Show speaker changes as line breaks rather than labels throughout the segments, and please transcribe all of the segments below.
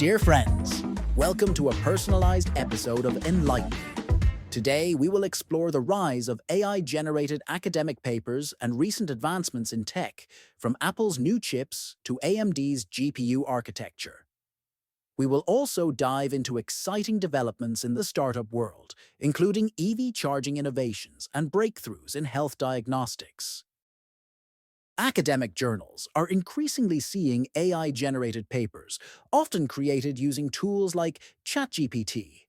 Dear friends, welcome to a personalized episode of Enlighten. Today, we will explore the rise of AI-generated academic papers and recent advancements in tech, from Apple's new chips to AMD's GPU architecture. We will also dive into exciting developments in the startup world, including EV charging innovations and breakthroughs in health diagnostics. Academic journals are increasingly seeing AI-generated papers, often created using tools like ChatGPT.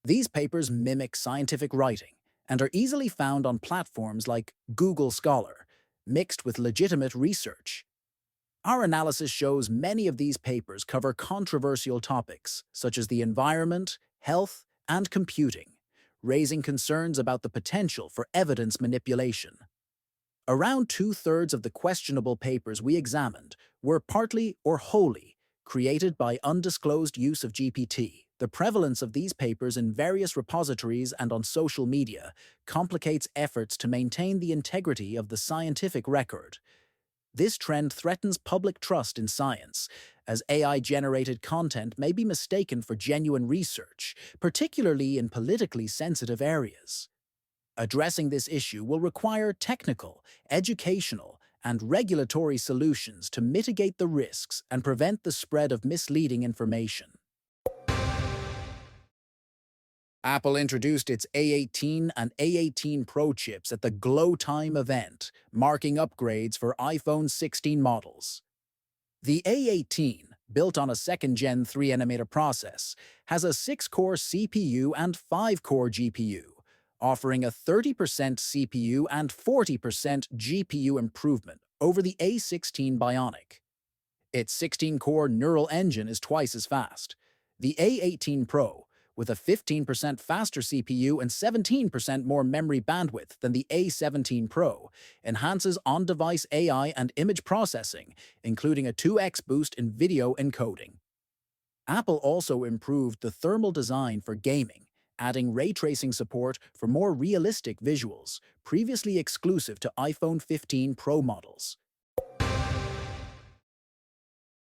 These papers mimic scientific writing and are easily found on platforms like Google Scholar, mixed with legitimate research. Our analysis shows many of these papers cover controversial topics such as the environment, health, and computing, raising concerns about the potential for evidence manipulation. Around two-thirds of the questionable papers we examined were partly or wholly created by undisclosed use of GPT. The prevalence of these papers in various repositories and on social media complicates efforts to maintain the integrity of the scientific record. This trend threatens public trust in science, as AI-generated content may be mistaken for genuine research, particularly in politically sensitive areas. Addressing this issue will require technical, educational, and regulatory solutions to mitigate the risks and prevent the spread of misleading information. Apple introduced its A18 and A18 Pro chips at the Glow Time event, marking upgrades for iPhone 16 models. The A18, built on a second-gen 3nm process, has a 6-core CPU and 5-core GPU, offering a 30% CPU and 40% GPU improvement over the A16 Bionic. Its 16-core neural engine is twice as fast. The A18 Pro, with a 15% faster CPU and 17% more memory bandwidth than the A17 Pro, enhances on-device AI and image processing, including a 2x boost in video encoding. Apple also improved the thermal design for gaming, adding ray tracing support for more realistic visuals, previously exclusive to iPhone 15 Pro models.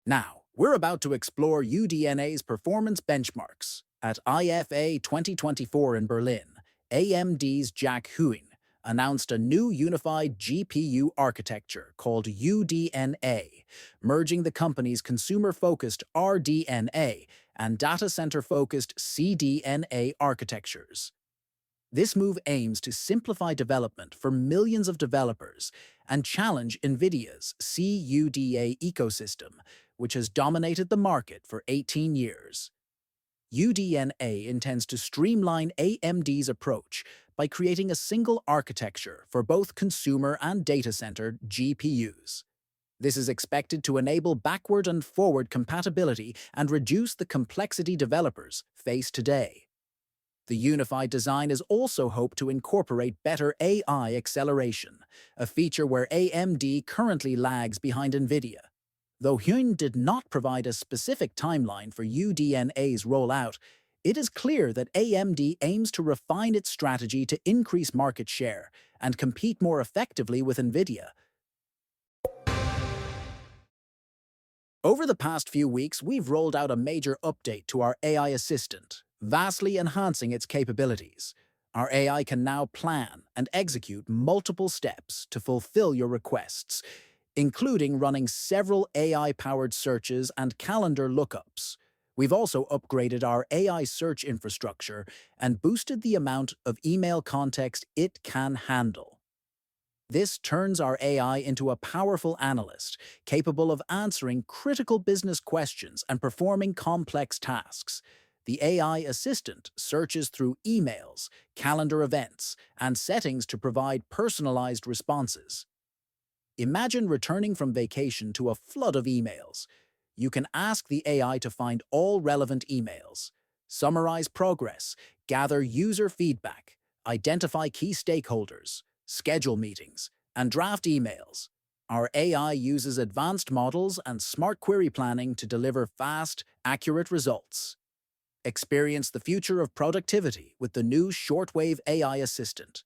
Now, we're about to explore UDNA's performance benchmarks. At IFA 2024 in Berlin, AMD's Jack Huyn announced a new unified GPU architecture called UDNA, merging the company's consumer-focused RDNA and data center-focused CDNA architectures. This move aims to simplify development for millions of developers and challenge NVIDIA's CUDA ecosystem, which has dominated the market for 18 years. UDNA intends to streamline AMD's approach by creating a single architecture for both consumer and data center GPUs. This is expected to enable backward and forward compatibility and reduce the complexity developers face today. The unified design is also hoped to incorporate better AI acceleration, a feature where AMD currently lags behind NVIDIA. Though Huyn did not provide a specific timeline for UDNA's rollout, it is clear that AMD aims to refine its strategy to increase market share and compete more effectively with NVIDIA. Over the past few weeks, we've rolled out a major update to our AI assistant, vastly enhancing its capabilities. Our AI can now plan and execute multiple steps to fulfill your requests, including running several AI-powered searches and calendar lookups. We've also upgraded our AI search infrastructure and boosted the amount of email context it can handle. This turns our AI into a powerful analyst, capable of answering critical business questions and performing complex tasks. The AI assistant searches through emails, calendar events, and settings to provide personalized responses. Imagine returning from vacation to a flood of emails. You can ask the AI to find all relevant emails, summarize progress, gather user feedback, identify key stakeholders, schedule meetings, and draft emails. Our AI uses advanced models and smart query planning to deliver fast, accurate results. Experience the future of productivity with the new shortwave AI assistant.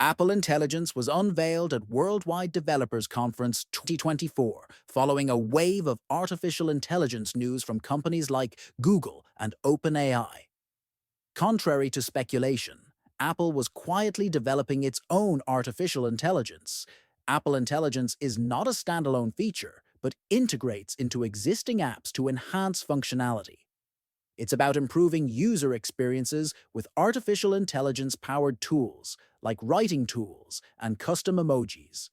Apple Intelligence was unveiled at Worldwide Developers Conference 2024, following a wave of artificial intelligence news from companies like Google and OpenAI. Contrary to speculation, Apple was quietly developing its own artificial intelligence. Apple Intelligence is not a standalone feature, but integrates into existing apps to enhance functionality. It's about improving user experiences with artificial intelligence-powered tools, like writing tools and custom emojis.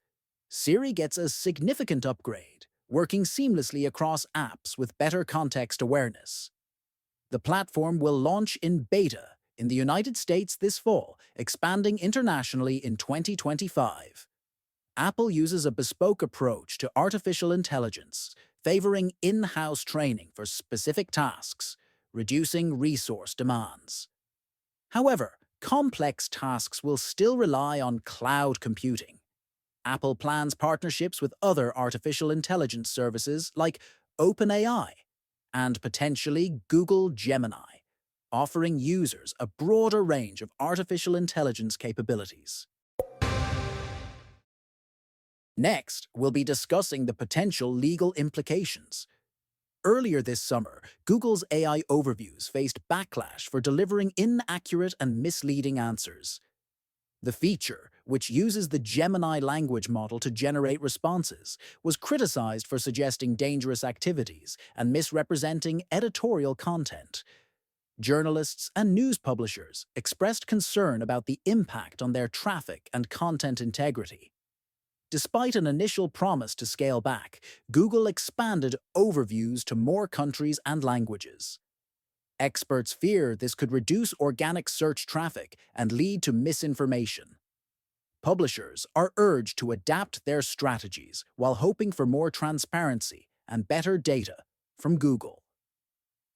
Siri gets a significant upgrade, working seamlessly across apps with better context awareness. The platform will launch in beta in the United States this fall, expanding internationally in 2025. Apple uses a bespoke approach to artificial intelligence, favoring in-house training for specific tasks, reducing resource demands. However, complex tasks will still rely on cloud computing. Apple plans partnerships with other artificial intelligence services like OpenAI and potentially Google Gemini, offering users a broader range of artificial intelligence capabilities. Next, we'll be discussing the potential legal implications. Earlier this summer, Google's AI overviews faced backlash for delivering inaccurate and misleading answers. The feature, which uses the Gemini language model to generate responses, was criticized for suggesting dangerous activities and misrepresenting editorial content. Journalists and news publishers expressed concern about the impact on their traffic and content integrity. Despite an initial promise to scale back, Google expanded overviews to more countries and languages. Experts fear this could reduce organic search traffic and lead to misinformation. Publishers are urged to adapt their strategies while hoping for more transparency and better data from Google.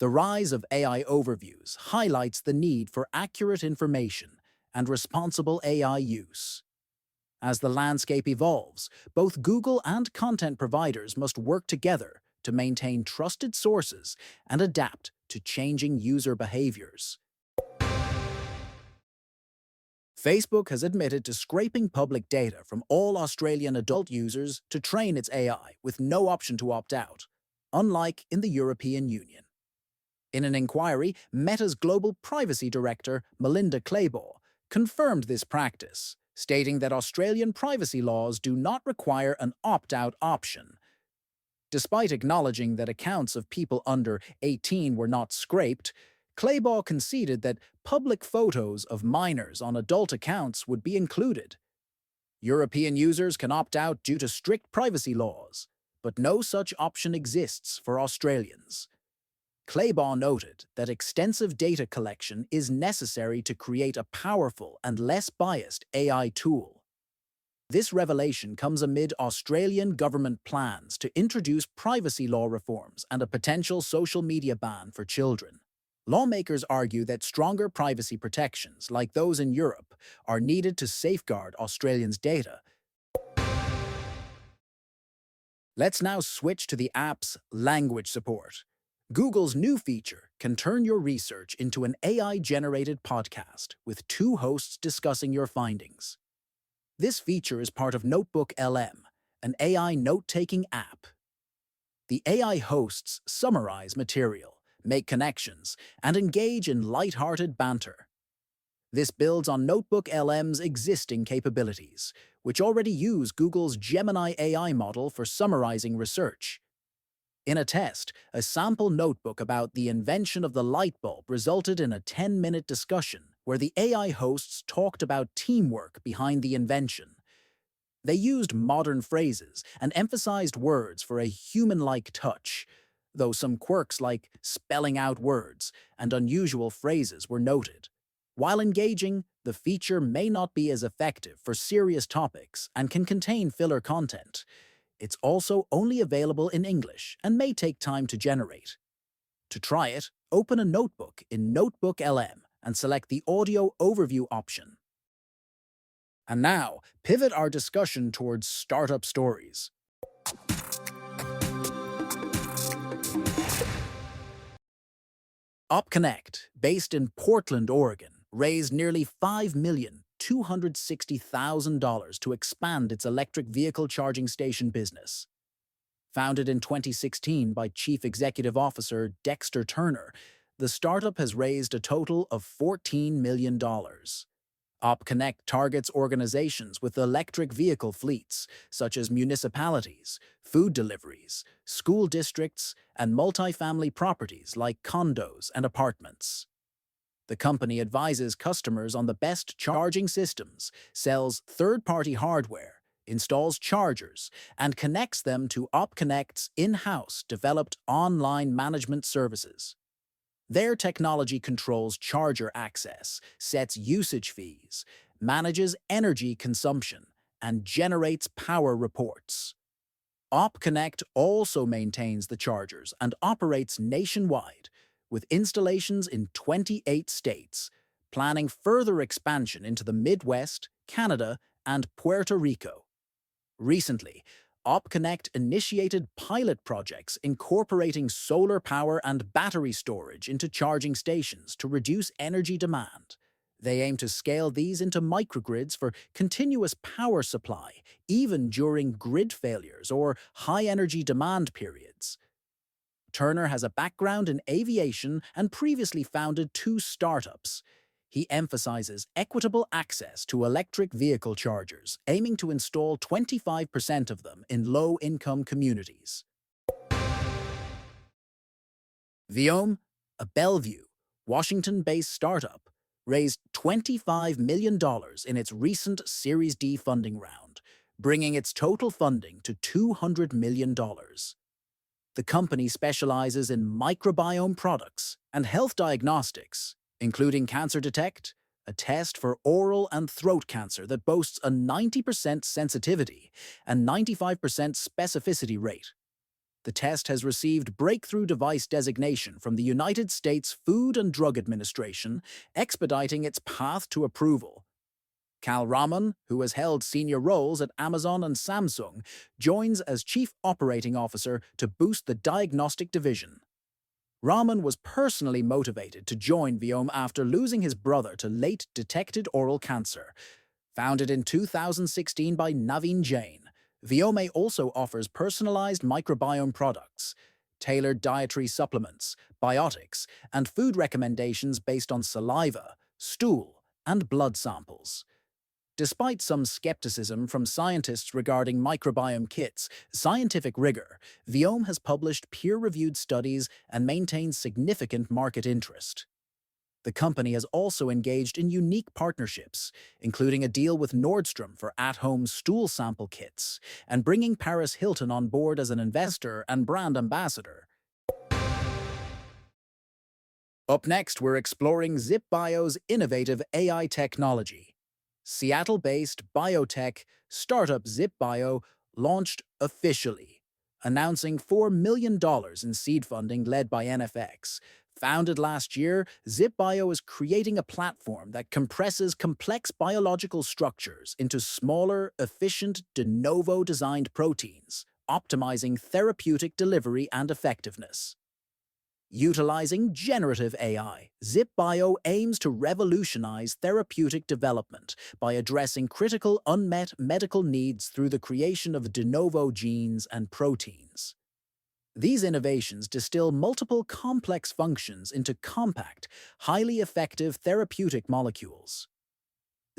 The rise of AI overviews highlights the need for accurate information and responsible AI use. As the landscape evolves, both Google and content providers must work together to maintain trusted sources and adapt to changing user behaviors. Facebook has admitted to scraping public data from all Australian adult users to train its AI with no option to opt out, unlike in the European Union. In an inquiry, Meta's global privacy director, Melinda Claiborne, confirmed this practice, stating that Australian privacy laws do not require an opt-out option. Despite acknowledging that accounts of people under 18 were not scraped, Claiborne conceded that public photos of minors on adult accounts would be included. European users can opt out due to strict privacy laws, but no such option exists for Australians. Claiborne noted that extensive data collection is necessary to create a powerful and less biased AI tool. This revelation comes amid Australian government plans to introduce privacy law reforms and a potential social media ban for children. Lawmakers argue that stronger privacy protections, like those in Europe, are needed to safeguard Australians' data. Let's now switch to the app's language support. Google's new feature can turn your research into an AI-generated podcast with two hosts discussing your findings. This feature is part of NotebookLM, an AI note-taking app. The AI hosts summarize material, make connections, and engage in light-hearted banter. This builds on NotebookLM's existing capabilities, which already use Google's Gemini AI model for summarizing research. In a test, a sample notebook about the invention of the light bulb resulted in a 10-minute discussion where the AI hosts talked about teamwork behind the invention. They used modern phrases and emphasized words for a human-like touch, though some quirks like spelling out words and unusual phrases were noted. While engaging, the feature may not be as effective for serious topics and can contain filler content. It's also only available in English and may take time to generate. To try it, open a notebook in NotebookLM and select the Audio Overview option. And now, pivot our discussion towards startup stories. OpConnect, based in Portland, Oregon, raised nearly $5 million $260,000 to expand its electric vehicle charging station business. Founded in 2016 by Chief Executive Officer Dexter Turner, the startup has raised a total of $14 million. OpConnect targets organizations with electric vehicle fleets, such as municipalities, food deliveries, school districts, and multifamily properties like condos and apartments. The company advises customers on the best charging systems, sells third-party hardware, installs chargers, and connects them to OpConnect's in-house developed online management services. Their technology controls charger access, sets usage fees, manages energy consumption, and generates power reports. OpConnect also maintains the chargers and operates nationwide, with installations in 28 states, planning further expansion into the Midwest, Canada, and Puerto Rico. Recently, OpConnect initiated pilot projects incorporating solar power and battery storage into charging stations to reduce energy demand. They aim to scale these into microgrids for continuous power supply, even during grid failures or high-energy demand periods. Turner has a background in aviation and previously founded 2 startups. He emphasizes equitable access to electric vehicle chargers, aiming to install 25% of them in low-income communities. Viome, a Bellevue, Washington-based startup, raised $25 million in its recent Series D funding round, bringing its total funding to $200 million. The company specializes in microbiome products and health diagnostics, including Cancer Detect, a test for oral and throat cancer that boasts a 90% sensitivity and 95% specificity rate. The test has received breakthrough device designation from the United States Food and Drug Administration, expediting its path to approval. Cal Raman, who has held senior roles at Amazon and Samsung, joins as Chief Operating Officer to boost the diagnostic division. Raman was personally motivated to join Viome after losing his brother to late-detected oral cancer. Founded in 2016 by Naveen Jain, Viome also offers personalized microbiome products, tailored dietary supplements, biotics, and food recommendations based on saliva, stool, and blood samples. Despite some skepticism from scientists regarding microbiome kits' scientific rigor, Viome has published peer-reviewed studies and maintains significant market interest. The company has also engaged in unique partnerships, including a deal with Nordstrom for at-home stool sample kits, and bringing Paris Hilton on board as an investor and brand ambassador. Up next, we're exploring ZipBio's innovative AI technology. Seattle-based biotech startup ZipBio launched officially, announcing $4 million in seed funding led by NFX. Founded last year, ZipBio is creating a platform that compresses complex biological structures into smaller, efficient, de novo-designed proteins, optimizing therapeutic delivery and effectiveness. Utilizing generative AI, ZipBio aims to revolutionize therapeutic development by addressing critical unmet medical needs through the creation of de novo genes and proteins. These innovations distill multiple complex functions into compact, highly effective therapeutic molecules.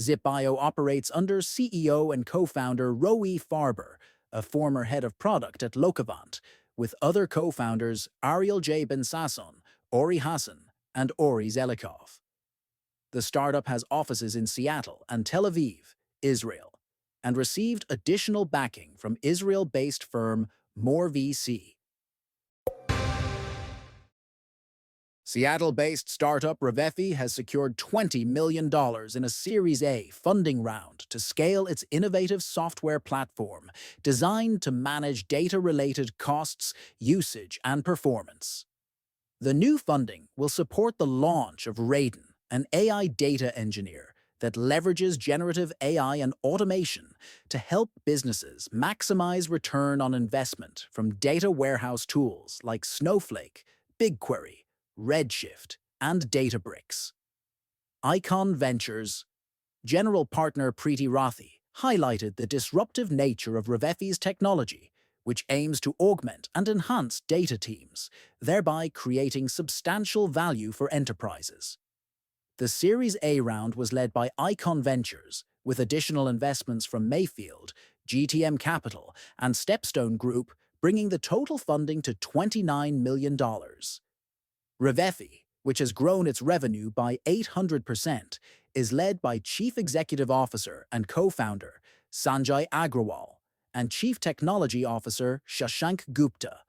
ZipBio operates under CEO and co-founder Revefi Farber, a former head of product at Lokavant, with other co-founders Ariel J. Bensasson, Ori Hassan, and Ori Zelikov. The startup has offices in Seattle and Tel Aviv, Israel, and received additional backing from Israel-based firm MoreVC. Seattle-based startup Revefi has secured $20 million in a Series A funding round to scale its innovative software platform designed to manage data-related costs, usage, and performance. The new funding will support the launch of Raiden, an AI data engineer that leverages generative AI and automation to help businesses maximize return on investment from data warehouse tools like Snowflake, BigQuery, Redshift, and Databricks. Icon Ventures, General Partner Preeti Rathi highlighted the disruptive nature of Revefi's technology, which aims to augment and enhance data teams, thereby creating substantial value for enterprises. The Series A round was led by Icon Ventures, with additional investments from Mayfield, GTM Capital, and Stepstone Group, bringing the total funding to $29 million. Revefi, which has grown its revenue by 800%, is led by Chief Executive Officer and co-founder Sanjay Agrawal and Chief Technology Officer Shashank Gupta,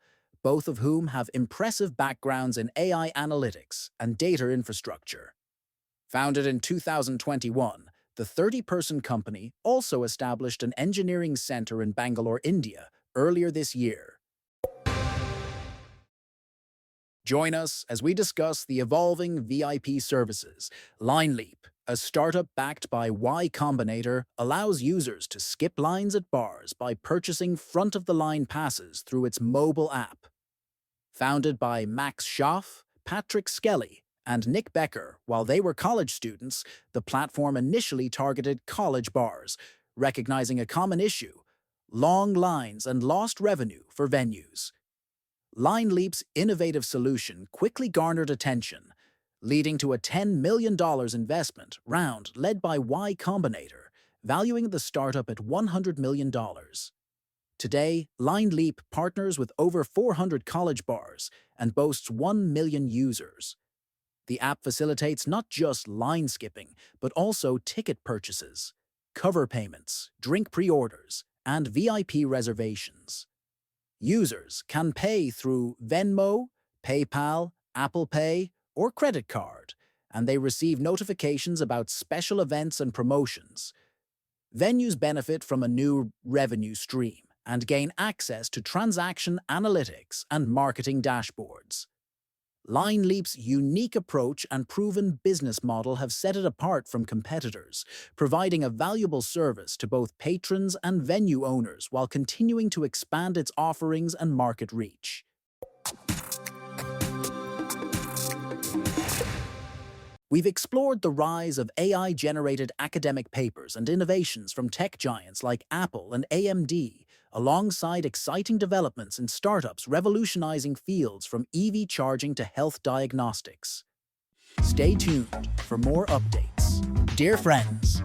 both of whom have impressive backgrounds in AI analytics and data infrastructure. Founded in 2021, the 30-person company also established an engineering center in Bangalore, India, earlier this year. Join us as we discuss the evolving VIP services. LineLeap, a startup backed by Y Combinator, allows users to skip lines at bars by purchasing front-of-the-line passes through its mobile app. Founded by Max Schaff, Patrick Skelly, and Nick Becker, while they were college students, the platform initially targeted college bars, recognizing a common issue: long lines and lost revenue for venues. LineLeap's innovative solution quickly garnered attention, leading to a $10 million investment round led by Y Combinator, valuing the startup at $100 million. Today, LineLeap partners with over 400 college bars and boasts 1 million users. The app facilitates not just line skipping, but also ticket purchases, cover payments, drink pre-orders, and VIP reservations. Users can pay through Venmo, PayPal, Apple Pay, or credit card, and they receive notifications about special events and promotions. Venues benefit from a new revenue stream and gain access to transaction analytics and marketing dashboards. LineLeap's unique approach and proven business model have set it apart from competitors, providing a valuable service to both patrons and venue owners while continuing to expand its offerings and market reach. We've explored the rise of AI-generated academic papers and innovations from tech giants like Apple and AMD, alongside exciting developments in startups revolutionizing fields from EV charging to health diagnostics. Stay tuned for more updates. Dear friends,